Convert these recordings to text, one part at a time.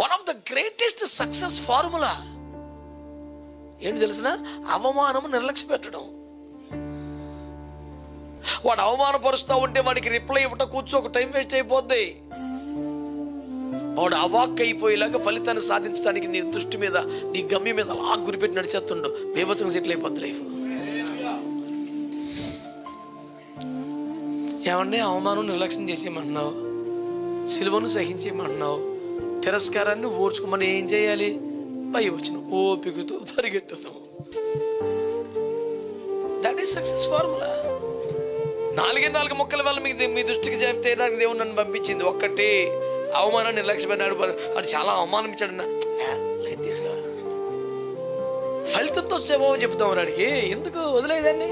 One of the greatest success formula ఏంటి తెలిసిన? అవమానము నిర్లక్ష్య పెట్టడం. వాడు అవమానపరుస్తూ ఉంటే వాడికి రిప్లై ఇవ్వటం కూర్చో ఒక టైం వేస్ట్ అయిపోద్ది. వాడు అవాక్ అయిపోయేలాగా ఫలితాన్ని సాధించడానికి నీ దృష్టి మీద, నీ గమ్యం మీద అలా గురిపెట్టి నడిచేస్తుండు. బేబత్సంగా సెటిల్ అయిపోద్ది లైఫ్. ఏమంటే అవమానం నిర్లక్ష్యం చేసేయమంటున్నావు, సిలువను సహించేయమంటున్నావు, తిరస్కారాన్ని ఓర్చుకోమని ఏం చేయాలి? పై వచ్చిన ఓపికతో పరిగెత్తుతాం. That is success formula. 4 ముక్కల వల్ల మీకు మీ దృష్టికి చెప్తే దేవుడు నన్ను పంపించింది. ఒక్కటి అవమానం నిర్లక్ష్య పెట్టాడు. వాడు చాలా అవమానం ఇచ్చాడన్నా తీసుగా ఫలితంతో సేవ చెప్తాం వాడికి. ఎందుకు వదిలేదాన్ని?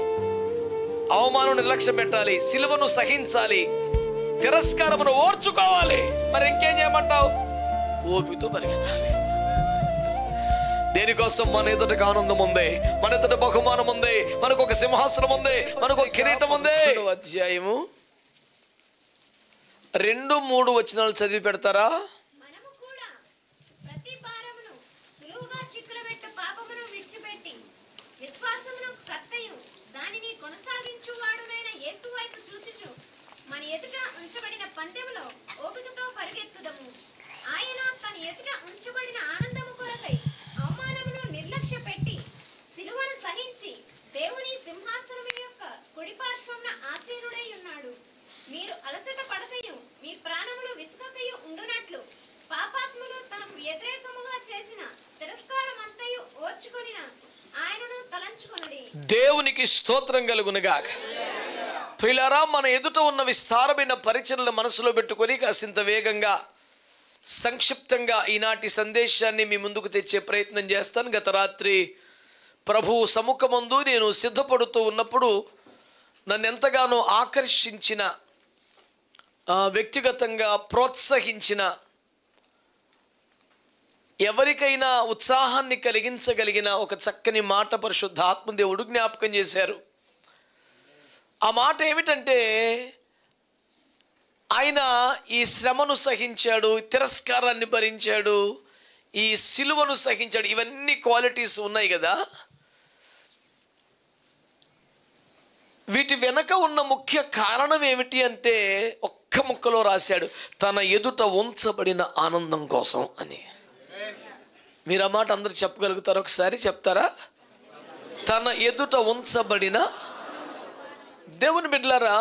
అవమానం నిర్లక్ష్యం పెట్టాలి, సిలువను సహించాలి, తిరస్కారమును ఓర్చుకోవాలి. మరి ఇంకేం చేయమంటావు? ఓపికతో పరిగెత్తాలి. దేనికోసం? మన ఎదుటకు ఆనందం ఉంది, మన ఎదుట బహుమానం ఉంది, మనకు ఒక సింహాసనం ఉంది, మనకు ఒక కిరీటం ఉంది. అధ్యాయము 2-3 వచనాలు చదివి పెడతారా? మన ఎదుట ఉంచబడిన పందెములో ఓపికతో పరిగెత్తుదము. ఆయన తన ఎదుట ఉంచబడిన ఆనందము కొరకై అవమానమును నిర్లక్ష్య పెట్టి సిలువను సహించి దేవుని సింహాసనము యొక్క కుడి పార్శ్వమున ఆసీనుడై ఉన్నాడు. మీరు అలసట పడకయు మీ ప్రాణములు విసుకకయు ఉండునట్లు పాపాత్ములు తనకు వ్యతిరేకముగా చేసిన తిరస్కారమంతయు ఓర్చుకొనిన ఆయనను తలంచుకొనుడి. దేవునికి స్తోత్రం కలుగునుగాక. ప్రియులారా, మన ఎదుట ఉన్న విస్తారమైన పరిచయలను మనసులో పెట్టుకొని కాసింత వేగంగా సంక్షిప్తంగా ఈనాటి సందేశాన్ని మీ ముందుకు తెచ్చే ప్రయత్నం చేస్తాను. గత రాత్రి ప్రభువు సముఖమందు నేను సిద్ధపడుతూ ఉన్నప్పుడు నన్ను ఎంతగానో ఆకర్షించిన, వ్యక్తిగతంగా ప్రోత్సహించిన, ఎవరికైనా ఉత్సాహాన్ని కలిగించగలిగిన ఒక చక్కని మాట పరిశుద్ధ ఆత్మదేవుడు జ్ఞాపకం చేశారు. ఆ మాట ఏమిటంటే, ఆయన ఈ శ్రమను సహించాడు, తిరస్కారాన్ని భరించాడు, ఈ సిలువను సహించాడు. ఇవన్నీ క్వాలిటీస్ ఉన్నాయి కదా. వీటి వెనక ఉన్న ముఖ్య కారణం ఏమిటి అంటే ఒక్క ముక్కలో రాశాడు, తన ఎదుట ఉంచబడిన ఆనందం కోసం అని. మీరు ఆ మాట అందరు చెప్పగలుగుతారు? ఒకసారి చెప్తారా? తన ఎదుట ఉంచబడిన. దేవుని బిడ్డలారా,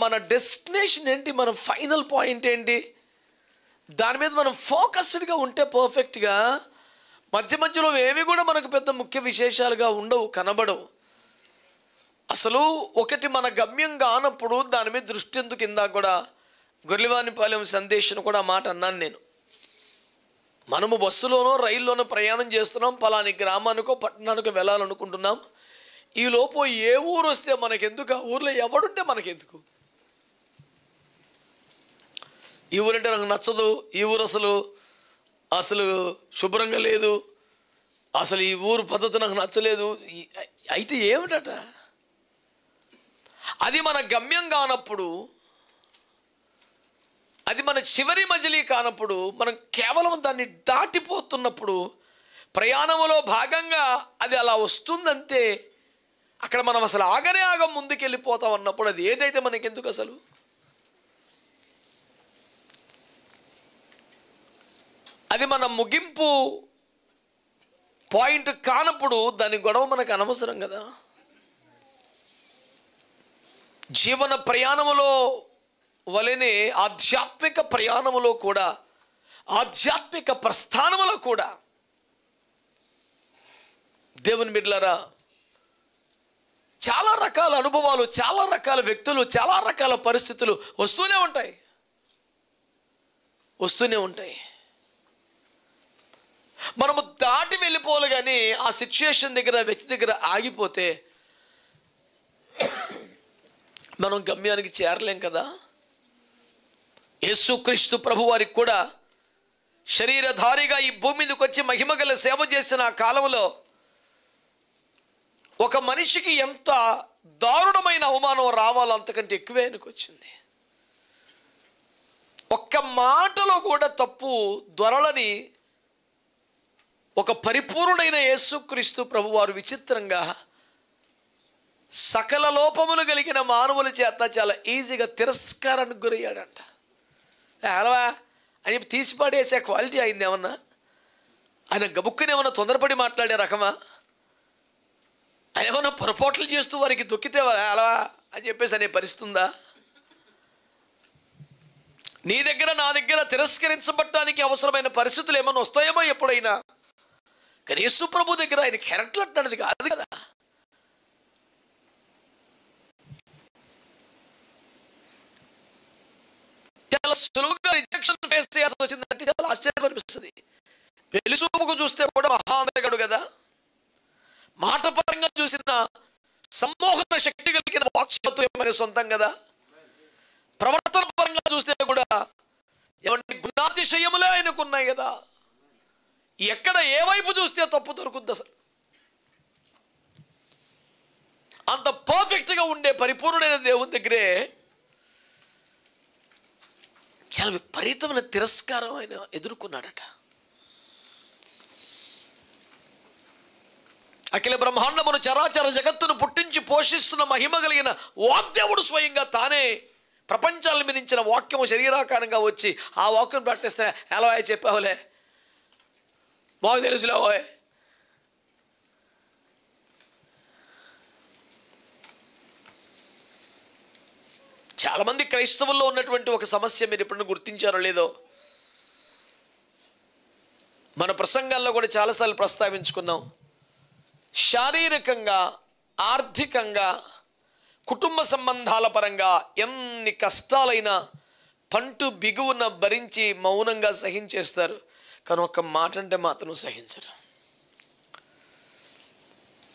మన డెస్టినేషన్ ఏంటి? మన ఫైనల్ పాయింట్ ఏంటి? దాని మీద మనం ఫోకస్డ్గా ఉంటే పర్ఫెక్ట్గా, మధ్య మధ్యలో ఏవి కూడా మనకు పెద్ద ముఖ్య విశేషాలుగా ఉండవు, కనబడవు. అసలు ఒకటి మన గమ్యం కానప్పుడు దాని మీద దృష్టి ఎందుకు? ఇందాక కూడా గొర్రెవానిపాలెం సందేశం కూడా మాట అన్నాను నేను. మనము బస్సులోనో రైల్లోనో ప్రయాణం చేస్తున్నాం, పలాని గ్రామానికో పట్టణానికో వెళ్ళాలనుకుంటున్నాం. ఈ లోపు ఏ ఊరు వస్తే మనకెందుకు? ఆ ఊర్లో ఎవడుంటే మనకెందుకు? ఈ ఊరంటే నాకు నచ్చదు, ఈ ఊరు అసలు శుభ్రంగా లేదు, అసలు ఈ ఊరు పద్ధతి నాకు నచ్చలేదు. అయితే ఏమిటట? అది మన గమ్యం కానప్పుడు, అది మన చివరి మజిలీ కానప్పుడు, మనం కేవలం దాన్ని దాటిపోతున్నప్పుడు, ప్రయాణంలో భాగంగా అది అలా వస్తుందంతే. అక్కడ మనం అసలు ఆగనే ఆగం ముందుకెళ్ళిపోతాం అన్నప్పుడు అది ఏదైతే మనకెందుకు? అసలు అది మన ముగింపు పాయింట్ కానప్పుడు దాని గొడవ మనకు అనవసరం కదా. జీవన ప్రయాణములో వలనే ఆధ్యాత్మిక ప్రయాణములో కూడా, ఆధ్యాత్మిక ప్రస్థానములో కూడా దేవుని బిడ్డలారా, చాలా రకాల అనుభవాలు, చాలా రకాల వ్యక్తులు, చాలా రకాల పరిస్థితులు వస్తూనే ఉంటాయి. మనము దాటి వెళ్ళిపోవాలి. కానీ ఆ సిచ్యుయేషన్ దగ్గర, వ్యక్తి దగ్గర ఆగిపోతే మనం గమ్యానికి చేరలేం కదా. యేసుక్రీస్తు ప్రభు వారికి కూడా శరీరధారిగా ఈ భూమి మీదకి వచ్చి మహిమగల సేవ చేసిన ఆ కాలంలో ఒక మనిషికి ఎంత దారుణమైన అవమానం రావాలో అంతకంటే ఎక్కువే ఆయనకు వచ్చింది. ఒక్క మాటలో కూడా తప్పు దొరలని ఒక పరిపూర్ణుడైన యేసుక్రీస్తు ప్రభువారు విచిత్రంగా సకల లోపములు కలిగిన మానవుల చేత చాలా ఈజీగా తిరస్కారానికి గురయ్యాడంట. అలవా అని చెప్పి తీసిపాడేసే క్వాలిటీ అయింది ఏమన్నా? ఆయన గబుక్కుని ఏమన్నా తొందరపడి మాట్లాడే రకమా? ఆయన ఏమన్నా పొరపాట్లు చేస్తూ వారికి దొక్కితే అలవా అని చెప్పేసి అనే పరిస్థితుందా? నీ దగ్గర నా దగ్గర తిరస్కరించబడటానికి అవసరమైన పరిస్థితులు ఏమైనా వస్తాయేమో ఎప్పుడైనా. కానీ యేసు ప్రభు దగ్గర ఆయన క్యారెక్టర్ అంటున్నది కాదు కదా. చాలా సులువుగా రిజెక్షన్ ఫేస్ చేయాల్సి వచ్చిందంటే చాలా ఆశ్చర్యం అనిపిస్తుంది. వెలుసూపుకు చూస్తే కూడా మహాందగడు కదా. మాట పరంగా చూసిన సమ్మోహన శక్తి కలిగిన వాక్చాతుర్యం సొంతం కదా. ప్రవర్తన పరంగా చూస్తే కూడా ఏమంటే గుణాతిశయములే ఆయనకున్నాయి కదా. ఎక్కడ ఏ వైపు చూస్తే తప్పు దొరుకుద్ది అసలు. అంత పర్ఫెక్ట్గా ఉండే పరిపూర్ణమైన దేవుని దగ్గరే చాలా విపరీతమైన తిరస్కారం ఆయన ఎదుర్కొన్నాడట. అఖిల బ్రహ్మాండమును చరాచర జగత్తును పుట్టించి పోషిస్తున్న మహిమ కలిగిన వాగ్దేవుడు స్వయంగా తానే ప్రపంచాలను మించిన వాక్యము శరీరాకారంగా వచ్చి ఆ వాక్యం ప్రకటిస్తే ఎలా చెప్పావులే మాకు తెలుసులేవోయ్. చాలామంది క్రైస్తవుల్లో ఉన్నటువంటి ఒక సమస్య మీరు ఎప్పుడైనా గుర్తించారో లేదో, మన ప్రసంగాల్లో కూడా చాలాసార్లు ప్రస్తావించుకున్నాం. శారీరకంగా, ఆర్థికంగా, కుటుంబ సంబంధాల పరంగా ఎన్ని కష్టాలైనా పంటు బిగువున భరించి మౌనంగా సహించేస్తారు. కానీ ఒక్క మాట అంటే మాత్రం సహించరు.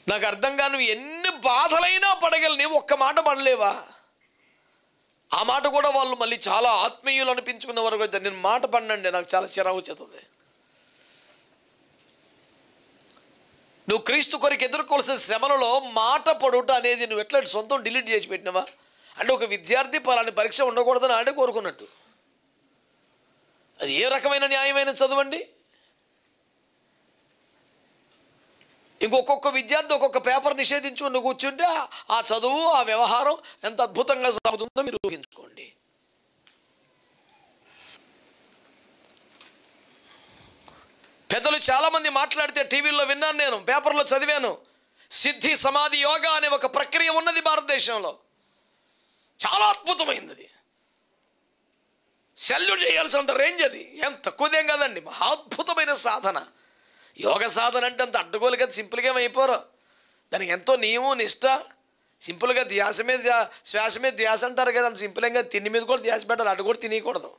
నాకు అర్థం కాను, ఎన్ని బాధలైనా పడగలని ఒక్క మాట పడలేవా? ఆ మాట కూడా వాళ్ళు మళ్ళీ చాలా ఆత్మీయులు అనిపించుకున్న వరకు నేను మాట పడినండి నాకు చాలా చిరాకు వచ్చేస్తుంది. నువ్వు క్రీస్తు కొరకు ఎదుర్కోవాల్సిన శ్రమలలో మాట పడుట అనేది నువ్వు ఎట్లా సొంతం డిలీట్ చేసి పెట్టినవా? అంటే ఒక విద్యార్థి పలాని పరీక్ష ఉండకూడదని ఆడే కోరుకున్నట్టు. అది ఏ రకమైన న్యాయమైన చదవండి. ఇంకొక విద్యార్థి ఒక్కొక్క పేపర్ నిషేధించుకుని కూర్చుంటే ఆ చదువు, ఆ వ్యవహారం ఎంత అద్భుతంగా సాగుతుందో మీరు ఊహించుకోండి. పెద్దలు చాలామంది మాట్లాడితే టీవీల్లో విన్నాను, నేను పేపర్లో చదివాను. సిద్ధి సమాధి యోగా అనే ఒక ప్రక్రియ ఉన్నది భారతదేశంలో. చాలా అద్భుతమైంది. అది సెల్యూట్ చేయాల్సినంత రేంజ్. అది ఏం తక్కువదేం కాదండి, మహాద్భుతమైన సాధన. యోగ సాధన అంటే అంత అడ్డగోలు కదా, సింపుల్గా అయిపోరు. దానికి ఎంతో నియమం, నిష్ట. సింపుల్గా ధ్యాస మీద శ్వాస మీద ధ్యాస అంటారు కదా, అంత సింపుల్గా తిండి మీద కూడా ధ్యాస పెట్టాలి. అడ్డు కూడా తినేయకూడదు.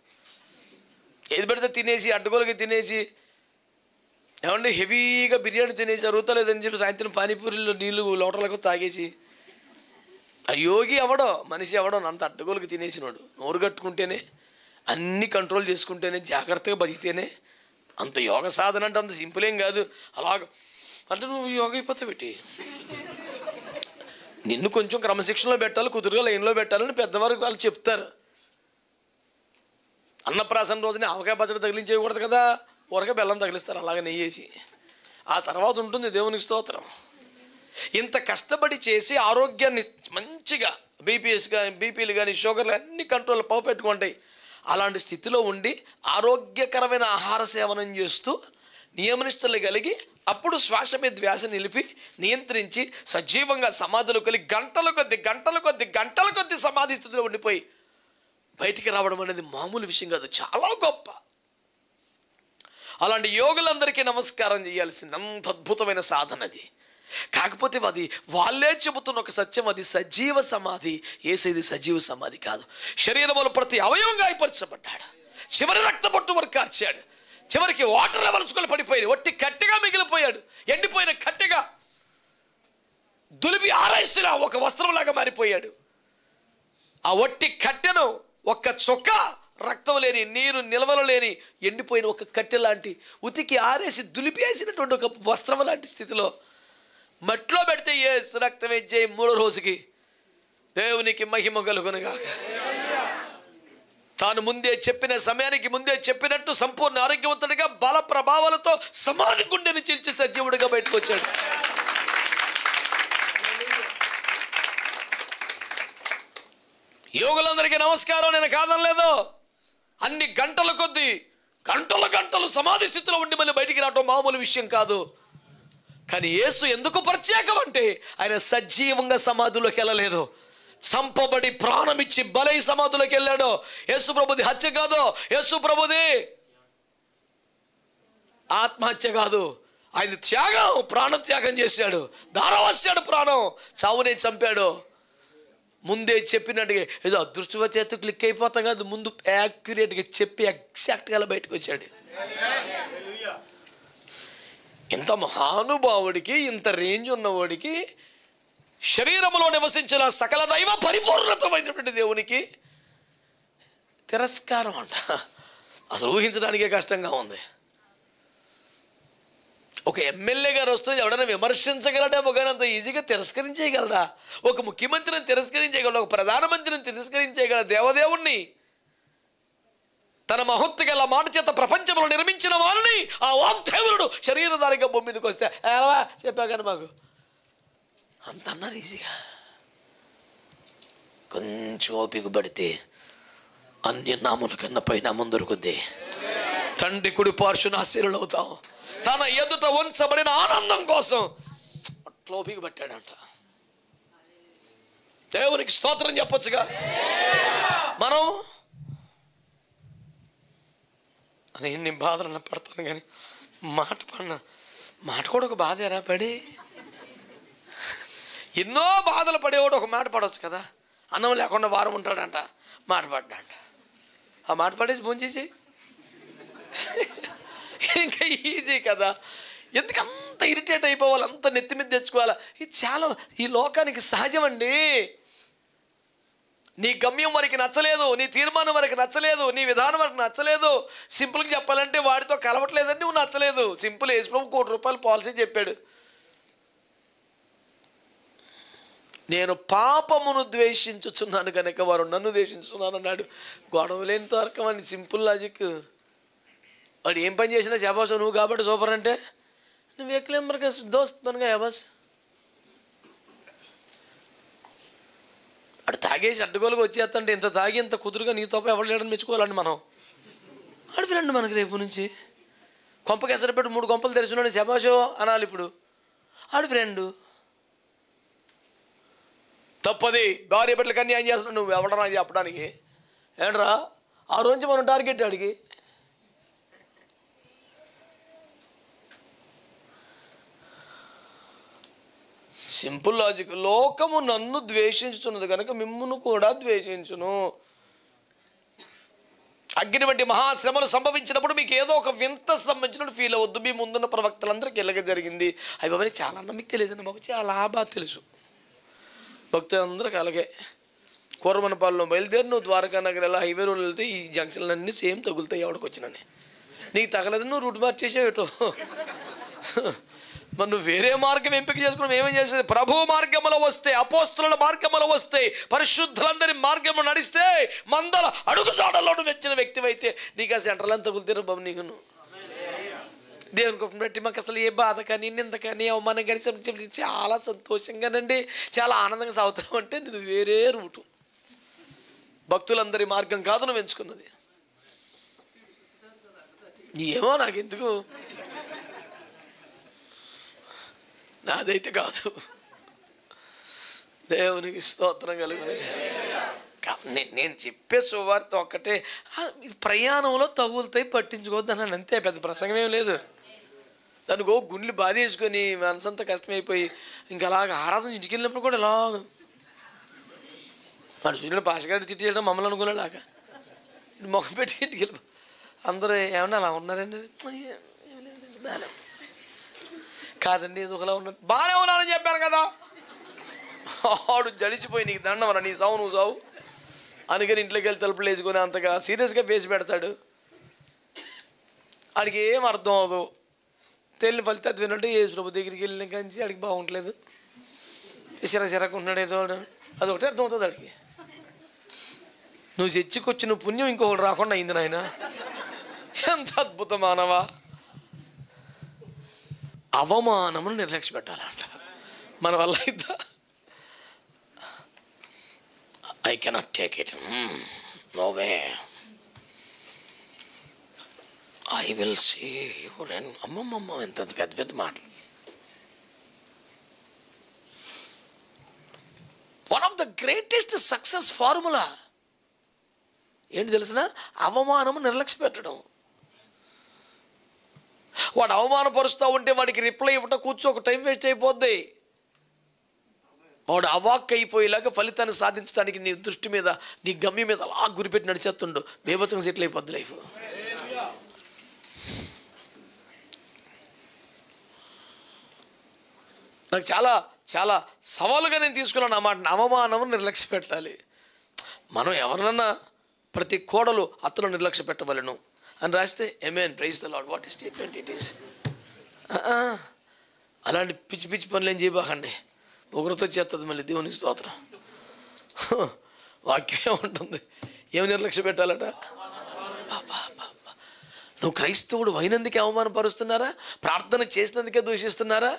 ఏది పెడితే తినేసి అడ్డగోలుగా తినేసి ఏమంటే హెవీగా బిర్యానీ తినేసి అరుగుతలేదని చెప్పి సాయంత్రం పానీపూరిలో నీళ్ళు లోటలకు తాగేసి ఆ యోగి అవడో మనిషి అవడో అంత అడ్డగోలుగా తినేసినాడు. నోరు కట్టుకుంటేనే, అన్నీ కంట్రోల్ చేసుకుంటేనే, జాగ్రత్తగా బతికితేనే అంత యోగ సాధన అంటే అంత సింపుల్ ఏం కాదు. అలాగ అంటే నువ్వు యోగ అయిపోతే పెట్టి నిన్ను కొంచెం క్రమశిక్షణలో పెట్టాలి, కుదురుగా లైన్లో పెట్టాలని పెద్దవారు వాళ్ళు చెప్తారు. అన్నప్రాసన రోజునే ఆవకాయ పచ్చడి తగిలించేయకూడదు కదా, ఊరగా బెల్లం తగిలిస్తారు అలాగే నెయ్యేసి. ఆ తర్వాత ఉంటుంది దేవునికి స్తోత్రం. ఇంత కష్టపడి చేసి ఆరోగ్యాన్ని మంచిగా బీపీలు కానీ షుగర్లు అన్ని కంట్రోల్ పెట్టుకుంటాయి. అలాంటి స్థితిలో ఉండి ఆరోగ్యకరమైన ఆహార సేవనం చేస్తూ నియమనిష్టలు కలిగి అప్పుడు శ్వాస మీద ధ్యాస నిలిపి నియంత్రించి సజీవంగా సమాధులు కలిగి గంటల కొద్ది సమాధి స్థితిలో ఉండిపోయి బయటికి రావడం అనేది మామూలు విషయం కాదు, చాలా గొప్ప. అలాంటి యోగులందరికీ నమస్కారం చేయాల్సింది. అంత అద్భుతమైన సాధన అది. కాకపోతే అది వాళ్ళే చెబుతున్న ఒక సత్యం, అది సజీవ సమాధి. ఏసేది సజీవ సమాధి కాదు. శరీరంలో ప్రతి అవయవం గాయపరచబడ్డాడు. చివరి రక్త బొట్టు వరకు కార్చాడు. చివరికి వాటర్ లెవెల్స్ కూడా పడిపోయాడు. ఒట్టి కట్టెగా మిగిలిపోయాడు. ఎండిపోయిన కట్టెగా దులిపి ఆరేసిలా ఒక వస్త్రంలాగా మారిపోయాడు. ఆ ఒట్టి కట్టెను ఒక్క చొక్క రక్తం లేని, నీరు నిల్వలు లేని, ఎండిపోయిన ఒక కట్టె లాంటి, ఉతికి ఆరేసి దులిపేసినటువంటి ఒక వస్త్రం లాంటి స్థితిలో మట్లో పెడితే యేసు రక్తం ఇచ్చేయి 3వ రోజుకి దేవునికి మహిమ కలుగునుగాక. తాను ముందే చెప్పిన సమయానికి ముందే చెప్పినట్టు సంపూర్ణ ఆరోగ్యవంతుడిగా బల ప్రభావాలతో సమాధి గుండెని చీల్చి సజీవుడిగా బయటకు వచ్చాడు. యోగులందరికీ నమస్కారం, నేను కాదనలేదు. అన్ని గంటల కొద్దీ గంటలు సమాధి స్థితిలో ఉండి మళ్ళీ బయటికి రావటం మామూలు విషయం కాదు. కానీ యేసు ఎందుకు ప్రత్యేకం అంటే ఆయన సజీవంగా సమాధిలోకి వెళ్ళలేదు, చంపబడి ప్రాణమిచ్చి బలై సమాధిలోకి వెళ్ళాడు. యేసు ప్రభుది హత్య కాదు, యేసు ప్రభుది ఆత్మహత్య కాదు, ఆయన త్యాగం, ప్రాణ త్యాగం చేశాడు, ధారవచ్చాడు, ప్రాణం చావునే చంపాడు. ముందే చెప్పినట్టుగా ఏదో అదృష్టవశాత్తు క్లిక్ అయిపోతాం కాదు, ముందు యాక్యురేట్గా చెప్పి ఎగ్జాక్ట్గా బయటకు వచ్చాడు. ఇంత మహానుభావుడికి, ఇంత రేంజ్ ఉన్నవాడికి, శరీరంలో నివసించిన సకల దైవ పరిపూర్ణతమైనటువంటి దేవునికి తిరస్కారం అంట. అసలు ఊహించడానికే కష్టంగా ఉంది. ఒక ఎమ్మెల్యే గారు వస్తే ఎవడైనా విమర్శించగలడేమో కానీ అంత ఈజీగా తిరస్కరించేయగలడా? ఒక ముఖ్యమంత్రిని తిరస్కరించేయగలడు, ఒక ప్రధానమంత్రిని తిరస్కరించేయగల దేవదేవుణ్ణి, తన మహత్తు గల మాట చేత ప్రపంచంలో నిర్మించిన వాళ్ళని ఆ వాగ్దేవుడు శరీరధారిగా భూమి మీదకి వస్తే ఎలా చెప్పా కానీ మాకు అంత అన్నారు ఈజీగా. కొంచెం ఓపిక పడితే అన్య నాముల కన్నా పైనామం దొరుకుద్ది. తండ్రి కుడి పార్శ్వన ఆశీర్వాదాలు అవుతాం. తన ఎదుట ఉంచబడిన ఆనందం కోసం అట్లా ఓపిక పట్టాడంట. దేవునికి స్తోత్రం చెప్పొచ్చుగా. మనం అని ఎన్ని బాధలు పడతాను కానీ మాట కూడా ఒక బాధేరా పడి. ఎన్నో బాధలు పడేవాడు ఒక మాట పడవచ్చు కదా. అన్నం లేకుండా వారం ఉంటాడంట, మాట పడ్డాంట. ఆ మాట పడేసి భోంచేసి ఇంకా ఈజీ కదా. ఎందుకు అంత ఇరిటేట్ అయిపోవాలి, అంత నెత్తి మీద తెచ్చుకోవాలా? ఇది చాలా ఈ లోకానికి సహజం అండి. నీ గమ్యం వారికి నచ్చలేదు, నీ తీర్మానం వారికి నచ్చలేదు, నీ విధానం వారికి నచ్చలేదు. సింపుల్గా చెప్పాలంటే వాడితో కలవట్లేదని నువ్వు నచ్చలేదు. సింపుల్. యేసుప్రభు ₹1,00,000 పాలసీ చెప్పాడు. నేను పాపమును ద్వేషించుచున్నాను కనుక వారు నన్ను ద్వేషించుతున్నాను అన్నాడు. గొడవ లేని తర్కం అని సింపుల్ లాజిక్. వాడు ఏం పని చేసినా శబాస్ నువ్వు కాబట్టి సూపర్ అంటే నువ్వు ఎక్కలేమరగా దోస్తున్నానుగా శబాస్. అటు తాగేసి అడ్డుగోలుగా వచ్చేస్తంటే ఇంత తాగి ఇంత కుదురుగా నీ తప్ప ఎవరు లేడని మెచ్చుకోవాలండి మనం. ఆడు ఫ్రెండ్ మనకి రేపు నుంచి కొంపకి ఎసరపెట్టి 3 కొంపలు తెరిచినాడు శబాషో అనాలి. ఇప్పుడు ఆడు ఫ్రెండు తప్పది. భార్య బిడ్డలకు అన్యాయం చేస్తున్నాడు, నువ్వు ఎవడరా అది చెప్పడానికి? ఏంట్రా ఆ రోజు మనం టార్గెట్ అడిగి సింపుల్ లాజిక్. లోకము నన్ను ద్వేషించుతున్నది కనుక మిమ్మును కూడా ద్వేషించును. అగ్ని వంటి మహాశ్రమలు సంభవించినప్పుడు మీకు ఏదో ఒక వింత సంబంధించినట్టు ఫీల్ అవ్వద్దు. మీ ముందున్న ప్రవక్తలందరికీ ఇలాగ జరిగింది. అవి బాబు చాలా మీకు తెలియదండి బాబు, చాలా బాగా తెలుసు. భక్తులందరికీ అలాగే. కూరమనపాలలో బయలుదేరి నువ్వు ద్వారకా నగర్ ఎలా హైవే రోడ్లు వెళ్తే ఈ జంక్షన్లన్నీ సేమ్ తగులుతాయి. ఎవడికి వచ్చినని నీకు తగలేదు, నువ్వు రూట్ మార్చేసావు ఏటో. మరి నువ్వు వేరే మార్గం ఎంపిక చేసుకుని ఏమేం చేసేది? ప్రభు మార్గంలో వస్తే, అపోస్తుల మార్గంలో వస్తే, పరిశుద్ధులందరి మార్గంలో నడిస్తే, మందల అడుగుజాడల్లో వెచ్చిన వ్యక్తివైతే నీకు ఆ సెంటర్లు అంతా తగులుతారు బాబు. నీకు దేవుని కృపను బట్టి మాకు అసలు ఏ బాధ కానీ, నింద కానీ, అవమానం కానీ చాలా సంతోషంగానండి, చాలా ఆనందంగా సాగుతాం. అంటే నువ్వు వేరే రూటు, భక్తులందరి మార్గం కాదు నువ్వు ఎంచుకున్నది. ఏమో నాకెందుకు, నాదైతే కాదు. దేవునికి స్తోత్రం కలుగుతుంది. నేను చెప్పే సువార్త ఒక్కటే, ప్రయాణంలో తగులుతాయి పట్టించుకోవద్దు అన్నాను అంతే. పెద్ద ప్రసంగం ఏం లేదు. దానికి గుండెలు బాధేసుకొని మనసంతా కష్టమైపోయి ఇంకా అలాగ ఆరాధన ఇంటికి వెళ్ళినప్పుడు కూడా ఇలాగ వాడు చూసిన పాషగాడి తిట్టేయడం మమ్మల్ని అనుకునేలాగా మొహం పెట్టి ఇంటికి వెళ్ళి అందరూ ఏమన్నా అలా ఉన్నారండి? కాదండి ఇది ఒకలా ఉన్నారు. బాగానే ఉన్నానని చెప్పాను కదా. ఆడు జడిచిపోయి నీకు దండం రా, నీ సావు నువ్వు సావు అందుకని ఇంట్లోకి వెళ్ళి తలుపులు వేసుకొని అంతగా సీరియస్గా ఫేస్ పెడతాడు. ఆడికి ఏం అర్థం అవ్వదు. తెలియని ఫలితాలు విన్నట్టు యేసు ప్రభు దగ్గరికి వెళ్ళిన కానీ ఆడికి బాగుంటలేదు, చిరకుంటున్నాడు ఏదో, అదొకటి అర్థమవుతుంది ఆడికి. నువ్వు చర్చికొచ్చిన పుణ్యం ఇంకొకటి రాకుండా అయింది నాయన. ఎంత అద్భుతం మానవా. అవమానమును నిర్లక్ష్య పెట్టాలంట. మన వల్ల అయిద్దా? I cannot take it, no way, I will see you. అమ్మమ్మమ్మ ఎంత పెద్ద పెద్ద మాటలు. One of the greatest success formula ఏంటి తెలిసిన? అవమానము నిర్లక్ష్య పెట్టడం. వాడు అవమానపరుస్తూ ఉంటే వాడికి రిప్లై ఇవ్వటం కూర్చో ఒక టైం వేస్ట్ అయిపోద్ది. వాడు అవాక్ అయిపోయేలాగా ఫలితాన్ని సాధించడానికి నీ దృష్టి మీద, నీ గమ్యం మీద అలా గురిపెట్టి నడిచేస్తుండు. బేబత్సంగా సెటిల్ అయిపోద్ది లైఫ్. నాకు చాలా చాలా సవాలుగా నేను తీసుకున్నాను ఆ మాట. అవమానం నిర్లక్ష్య పెట్టాలి. మనం ఎవరినన్నా ప్రతి కోడలు అత్తలో నిర్లక్ష్య పెట్టవలను అని రాస్తే amen, praise the lord, what is statement it is. అలాంటి పిచ్చి పిచ్చి పనులు ఏం చేయబాకండి. ఒకరితో చేస్తుంది మళ్ళీ దేవునికి స్తోత్రం. వాక్యం ఏముంటుంది? ఏమి నిర్లక్ష్య పెట్టాలట? నువ్వు క్రైస్తవుడు అయినందుకే అవమానపరుస్తున్నారా? ప్రార్థన చేసినందుకే దూషిస్తున్నారా?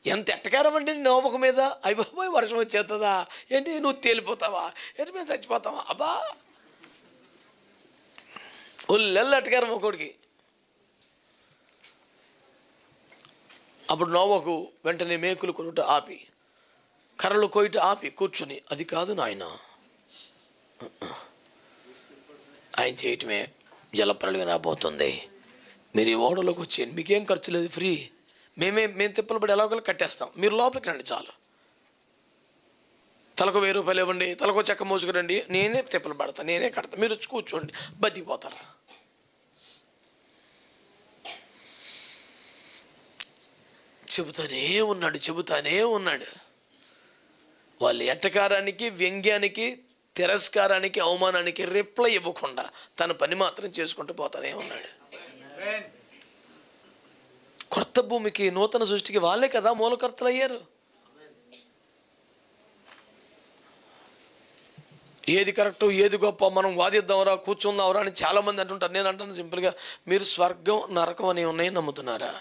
ఎంత ఎట్టకారం అండి నోబక మీద. అయిపోయి వర్షం వచ్చేస్తుందా ఏంటి? నువ్వు తేలిపోతావా ఏంటి? మేము చచ్చిపోతావా? అబ్బా ఒళ్ళెల్ల ఎట్టకారం ఒకడికి. అప్పుడు నోవకు వెంటనే మేకులు కొనుట ఆపి, కర్రలు కోయట ఆపి కూర్చుని, అది కాదు నాయన, ఆయన చేయటమే జలప్రళయం రాబోతుంది, మీరు ఈ ఓడలోకి వచ్చేయండి, మీకేం ఖర్చు లేదు, ఫ్రీ, మేము తిప్పలు పడి ఎలాగోలా కట్టేస్తాం, మీరు లోపలికి రండి చాలు, తలకు 1000 రూపాయలు ఇవ్వండి, తలకు చెక్క మోసుకురండి, నేనే తిప్పలు పడతా, నేనే కడతా, మీరు వచ్చి కూర్చోండి, బతికిపోతారు. చెబుతానే ఉన్నాడు. వాళ్ళ ఎట్టకారానికి, వ్యంగ్యానికి, తిరస్కారానికి, అవమానానికి రిప్లై ఇవ్వకుండా తన పని మాత్రం చేసుకుంటూ పోతానే ఉన్నాడు. కొత్త భూమికి, నూతన సృష్టికి వాళ్ళే కదా మూలకర్తలు అయ్యారు. ఏది కరెక్టు, ఏది గొప్ప, మనం వాదిద్దాంరా, కూర్చుందాంరా అని చాలామంది అంటుంటారు. నేను అంటాను సింపుల్గా, మీరు స్వర్గం నరకం అని ఉన్నాయి నమ్ముతున్నారా?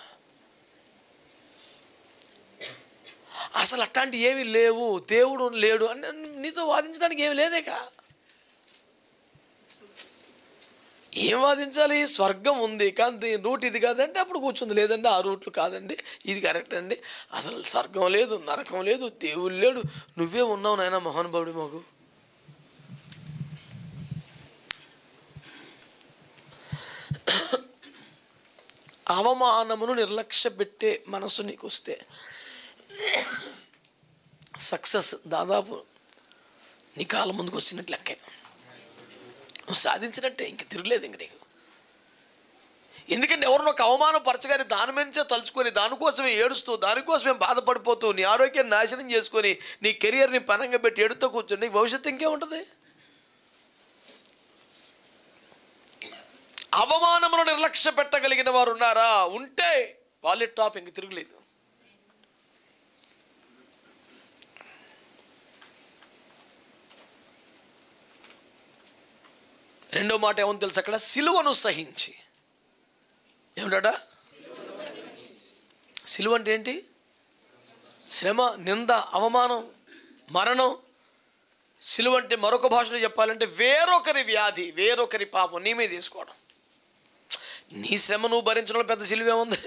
అసలు అట్లాంటి ఏమీ లేవు, దేవుడు లేడు అని నీతో వాదించడానికి ఏమి లేదేక. ఏం వాదించాలి? స్వర్గం ఉంది కానీ దీని రూట్ ఇది కాదంటే అప్పుడు కూర్చుంది, లేదండి ఆ రూట్లు కాదండి, ఇది కరెక్ట్ అండి, అసలు స్వర్గం లేదు, నరకం లేదు, దేవుడు లేడు, నువ్వే ఉన్నావు నాయన మహానుభావుడి మాకు. అవమానమును నిర్లక్ష్య పెట్టే మనసు నీకు వస్తే సక్సెస్ దాదాపు నీ కాలం ముందుకు వచ్చినట్టు లెక్కే, నువ్వు సాధించినట్టే, ఇంక తిరగలేదు ఇంక నీకు. ఎందుకంటే ఎవరినో ఒక అవమానపరచగానే దాని నుంచే తలుచుకొని, దానికోసమే ఏడుస్తూ, దానికోసమే బాధపడిపోతూ, నీ ఆరోగ్యాన్ని నాశనం చేసుకొని, నీ కెరియర్ని పనంగా పెట్టి ఏడుతూ కూర్చొని నీకు భవిష్యత్తు ఇంకేముంటుంది? అవమానమును నిర్లక్ష్య పెట్టగలిగిన వారు ఉన్నారా? ఉంటే వాళ్ళే టాప్, ఇంక తిరగలేదు. రెండో మాట ఏమని తెలుసు అక్కడ? సిలువను సహించి. ఏమిటాడా? సిలువ అంటే ఏంటి? శ్రమ, నింద, అవమానం, మరణం. సిలువ అంటే మరొక భాషలో చెప్పాలంటే వేరొకరి వ్యాధి, వేరొకరి పాపం నీ మీద తీసుకోవడం. నీ శ్రమ నువ్వు భరించడంలో పెద్ద సిలువ ఏముంది?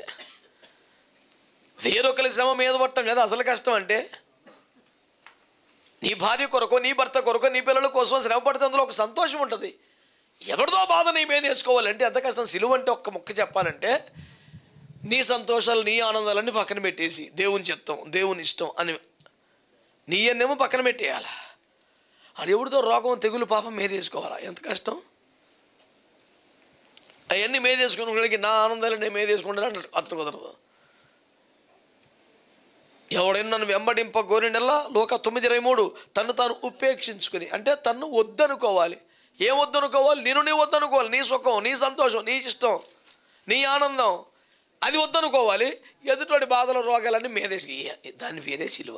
వేరొకరి శ్రమ మీద పట్టడం కదా అసలు కష్టం. అంటే నీ భార్య కొరకు, నీ భర్త కొరకు, నీ పిల్లల కోసం శ్రమ పడితే అందులో ఒక సంతోషం ఉంటుంది. ఎవరిదో బాధ నీ మీద వేసుకోవాలంటే ఎంత కష్టం. సిలువ అంటే ఒక్క ముక్క చెప్పాలంటే నీ సంతోషాలు, నీ ఆనందాలన్నీ పక్కన పెట్టేసి దేవుని చిత్తం, దేవుని ఇష్టం అని నీ అన్నేమో పక్కన పెట్టేయాలా. అది ఎవరితో రోగం, తెగులు, పాపం మీద వేసుకోవాలా? ఎంత కష్టం. అవన్నీ మీద వేసుకుని నా ఆనందాలు నేను మీద వేసుకుంటాను అతను కుదరదు. ఎవడైనా నన్ను వెంబడింప గోరినల్లా లోక 9:23 తను తాను ఉపేక్షించుకుని, అంటే తను వద్దనుకోవాలి. ఏం వద్దనుకోవాలి? నీ వద్దనుకోవాలి. నీ సుఖం, నీ సంతోషం, నీ ఇష్టం, నీ ఆనందం అది వద్దనుకోవాలి. ఎదుటి బాధల రోగాలన్నీ మీదేసి, దాని మీదే సిలువ.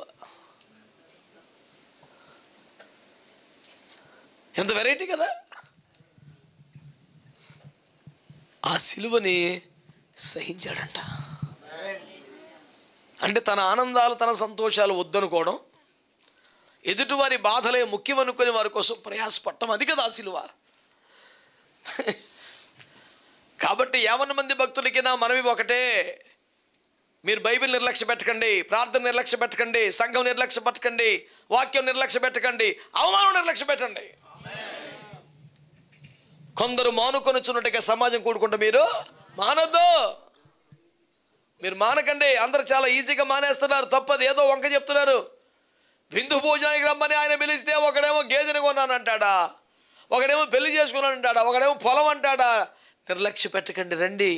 ఎంత వెరైటీ కదా. ఆ సిలువని సహించాడంట. అంటే తన ఆనందాలు తన సంతోషాలు వద్దనుకోవడం, ఎదుటివారి బాధలే ముఖ్యం అనుకుని వారి కోసం ప్రయాసపడటం, అది కదా ఆ సిలువ. కాబట్టి 50 మంది భక్తులకి నా మనవి ఒకటే, మీరు బైబిల్ నిర్లక్ష్య పెట్టకండి, ప్రార్థన నిర్లక్ష్య పెట్టకండి, సంఘం నిర్లక్ష్య పెట్టకండి, వాక్యం నిర్లక్ష్య పెట్టకండి, అవమానం నిర్లక్ష్య పెట్టండి. కొందరు మానుకొని చున్నట్టుగా సమాజం కూడుకుంటే మీరు మానొద్దు. మీరు మానకండి. అందరు చాలా ఈజీగా మానేస్తున్నారు, తప్పదు. ఏదో వంక చెప్తున్నారు. విందు భోజనానికి రమ్మని ఆయన పిలిస్తే ఒకడేమో గేదెని కొన్నానంటాడా, ఒకడేమో పెళ్లి చేసుకున్నానంటాడా, ఒకడేమో పొలం అంటాడా. నిర్లక్ష్య పెట్టకండి, రండి.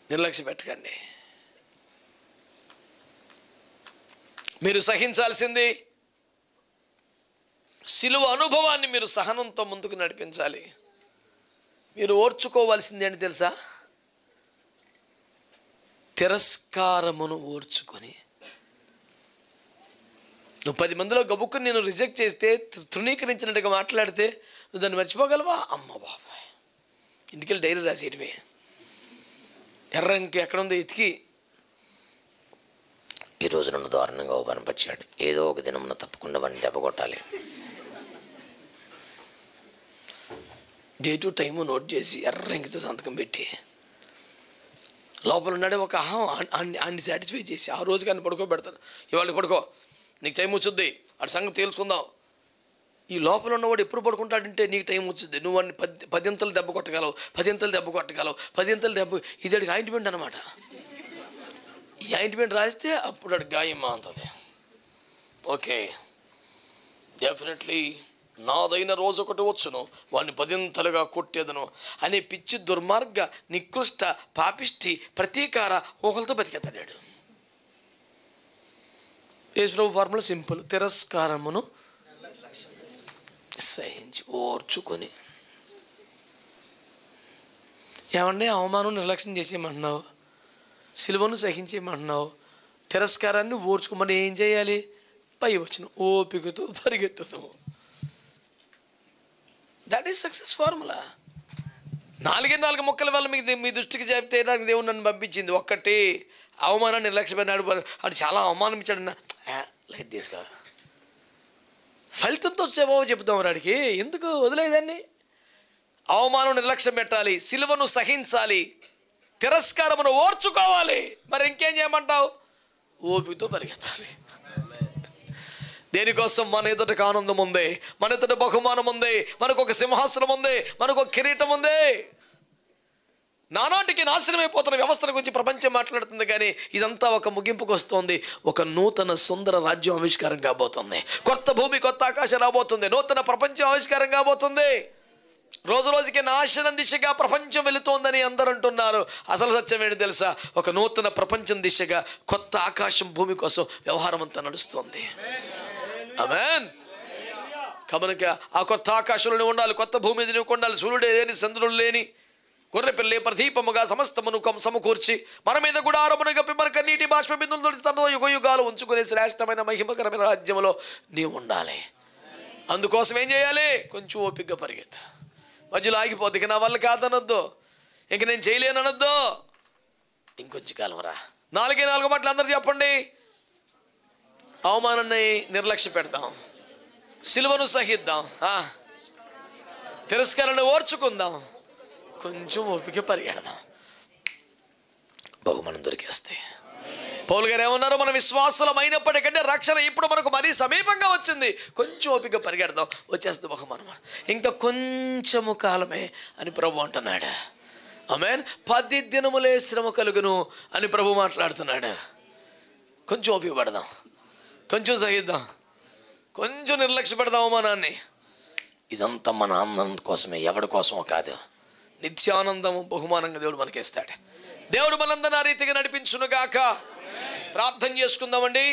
నిర్లక్ష్య పెట్టకండి. మీరు సహించాల్సింది సిలువ అనుభవాన్ని మీరు సహనంతో ముందుకు నడిపించాలి. మీరు ఓర్చుకోవాల్సింది ఏంటి తెలుసా? తిరస్కారమును ఓర్చుకొని. నువ్వు 10 మందిలో గబుక్కుని నేను రిజెక్ట్ చేస్తే, తృణీకరించినట్టుగా మాట్లాడితే నువ్వు దాన్ని మర్చిపోగలవా? అమ్మ బాబాయ్, ఇంటికెళ్ళి డైరీ రాసేయటమే. ఎర్ర ఇంక ఎక్కడుందో ఎతికి, ఈరోజు నన్ను దారుణంగా కనపరిచాడు, ఏదో ఒక దినమున తప్పకుండా వాడిని దెబ్బ కొట్టాలి. డేటు టైము నోట్ చేసి ఎర్ర ఇంకతో సంతకం పెట్టి లోపల ఉన్నాడే ఒక అన్ని సాటిస్ఫై చేసి ఆ రోజు కానీ పడుకోబెడతాను. ఇవాళ పడుకో, నీకు టైం వచ్చుద్ది, అటు సంగతి తేల్చుకుందాం. ఈ లోపల ఉన్నవాడు ఎప్పుడు పడుకుంటాడంటే నీకు టైం వచ్చుద్ది. నువ్వు వాడిని 10 దెబ్బ కొట్టగలవు, 10 దెబ్బ కొట్టగలవు, 10 దెబ్బ. ఇది అడిగి ఆయింట్మెంట్ అనమాట. ఈ ఆయింట్మెంట్ రాస్తే అప్పుడు అడిగి గాయం అంతది. ఓకే, డెఫినెట్లీ నాదైన రోజు ఒకటి వచ్చును, వాడిని 10 కొట్టేదను అనే పిచ్చి దుర్మార్గ నికృష్ట పాపిష్టి ప్రతీకార ఊహలతో బతికెత్తాడు. యేసుప్రభు ఫార్ములా సింపుల్: తిరస్కారమును సహించి ఓర్చుకొని. ఏమంటే అవమానం నిర్లక్ష్యం చేసేయమంటున్నావు, సిలువను సహించేయమంటున్నావు, తిరస్కారాన్ని ఓర్చుకోమని ఏం చేయాలి? పై వచ్చిన ఓపికతో పరిగెత్తుతాము. That is success formula. 4 ముక్కల వల్ల మీకు మీ దృష్టికి చెప్తే నాకు దేవుడు నన్ను పంపించింది. ఒక్కటి అవమానాన్ని నిర్లక్ష్యపడినాడు, అది చాలా అవమానం ఇచ్చాడన్న లైట్ తీసుకో. ఫలితంతో వచ్చేబాబు చెప్తాం వాడికి, ఎందుకు వదిలేదాన్ని? అవమానం నిర్లక్ష్యం పెట్టాలి, సిలువను సహించాలి, తిరస్కారమును ఓర్చుకోవాలి. మరి ఇంకేం చేయమంటావు? ఓపికతో పరిగెత్తాలి. దేనికోసం? మన ఎదుటకు ఆనందం ఉంది, మన ఎదుట బహుమానం ఉంది, మనకు ఒక సింహాసనం ఉంది, మనకు ఒక కిరీటం ఉంది. నానాటికి నాశనమైపోతున్న వ్యవస్థల గురించి ప్రపంచం మాట్లాడుతుంది, కానీ ఇదంతా ఒక ముగింపుకు వస్తుంది. ఒక నూతన సుందర రాజ్యం ఆవిష్కారం కాబోతుంది, కొత్త భూమి కొత్త ఆకాశం రాబోతుంది, నూతన ప్రపంచం ఆవిష్కారం కాబోతుంది. రోజు రోజుకి నాశనం దిశగా ప్రపంచం వెళుతోందని అందరూ అంటున్నారు. అసలు సత్యం ఏంటి తెలుసా? ఒక నూతన ప్రపంచం దిశగా కొత్త ఆకాశం భూమి కోసం వ్యవహారం అంతా నడుస్తుంది. ఆమేన్. కనుక ఆ కొత్త ఆకాశంలో ఉండాలి, కొత్త భూమి మీద నువ్వు ఉండాలి. సూర్యుడే లేని, చంద్రుడు లేని, గొర్రె పిల్లే ప్రదీపముగా సమస్తమును సమకూర్చి మన మీద కూడా ఆరమును గప్పి మనకు నీటి బాష్ప బిందువులు తన యుగాలు ఉంచుకునే శ్రేష్టమైన మహిమకరమైన రాజ్యంలో నీవు ఉండాలి. అందుకోసం ఏం చేయాలి? కొంచెం ఓపికగా పరిగెత్తు. మధ్యలో ఆగిపోద్ది, ఇక నా వల్ల కాదనొద్దు, ఇంక నేను చేయలేనొద్దు. ఇంకొంచెం కాలం రా. 4 మాటలు అందరూ చెప్పండి. అవమానాన్ని నిర్లక్ష్య పెడదాం, సిలువను సహిద్దాం, తిరస్కారాన్ని ఓర్చుకుందాం, కొంచెం ఓపిక పరిగెడదాం, బహుమానం దొరికేస్తే. పౌలు గారు ఏమన్నారు? మన విశ్వాసులం అయినప్పటికంటే రక్షణ ఇప్పుడు మనకు మరీ సమీపంగా వచ్చింది, కొంచెం ఓపిక పరిగెడదాం, వచ్చేస్తుంది బహుమానం. ఇంకా కొంచెము కాలమే అని ప్రభు అంటున్నాడు. ఆమేన్. 10 దినములే శ్రమ కలుగును అని ప్రభు మాట్లాడుతున్నాడు. కొంచెం ఓపిక పడదాం, కొంచెం సహిద్దాం, కొంచెం నిర్లక్ష్య పెడదాం అవమానాన్ని. ఇదంతా మన ఆనందం కోసమే, ఎవరి కోసమో కాదు. నిత్యానందము బహుమానంగా దేవుడు మనకి ఇస్తాడు. దేవుడు మనందరినీ ఆ రీతిగా నడిపించునుగాక. ప్రార్థన చేసుకుందామండి.